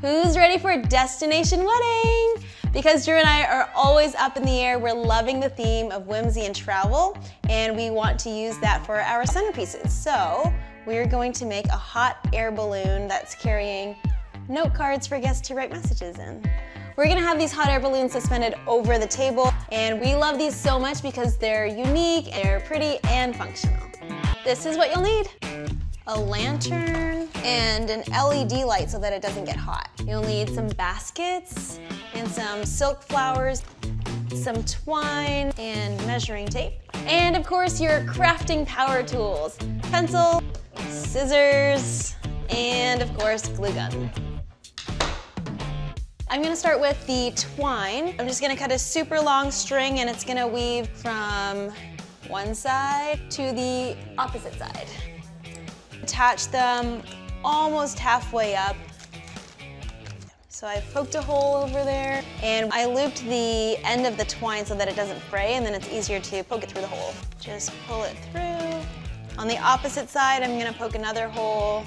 Who's ready for a destination wedding? Because Drew and I are always up in the air, we're loving the theme of whimsy and travel, and we want to use that for our centerpieces. So we're going to make a hot air balloon that's carrying note cards for guests to write messages in. We're gonna have these hot air balloons suspended over the table, and we love these so much because they're unique, they're pretty, and functional. This is what you'll need. A lantern and an LED light so that it doesn't get hot. You'll need some baskets and some silk flowers, some twine and measuring tape, and of course your crafting power tools, pencil, scissors, and of course glue gun. I'm gonna start with the twine. I'm just gonna cut a super long string and it's gonna weave from one side to the opposite side. Attach them almost halfway up. So I poked a hole over there and I looped the end of the twine so that it doesn't fray, and then it's easier to poke it through the hole. Just pull it through. On the opposite side, I'm gonna poke another hole.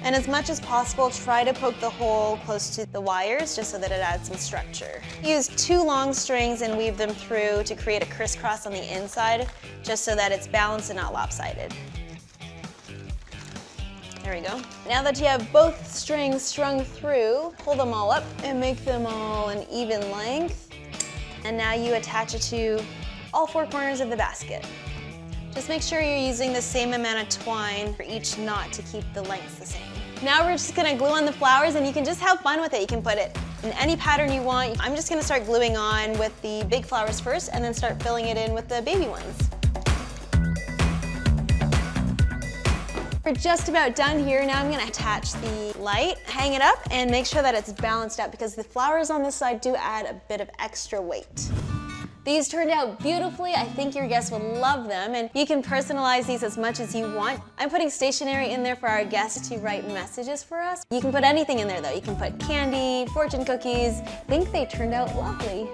And as much as possible, try to poke the hole close to the wires just so that it adds some structure. Use 2 long strings and weave them through to create a crisscross on the inside, just so that it's balanced and not lopsided. There we go. Now that you have both strings strung through, pull them all up and make them all an even length. And now you attach it to all 4 corners of the basket. Just make sure you're using the same amount of twine for each knot to keep the lengths the same. Now we're just gonna glue on the flowers, and you can just have fun with it. You can put it in any pattern you want. I'm just gonna start gluing on with the big flowers first and then start filling it in with the baby ones. We're just about done here. Now I'm gonna attach the light, hang it up, and make sure that it's balanced out because the flowers on this side do add a bit of extra weight. These turned out beautifully. I think your guests will love them, and you can personalize these as much as you want. I'm putting stationery in there for our guests to write messages for us. You can put anything in there though. You can put candy, fortune cookies. I think they turned out lovely.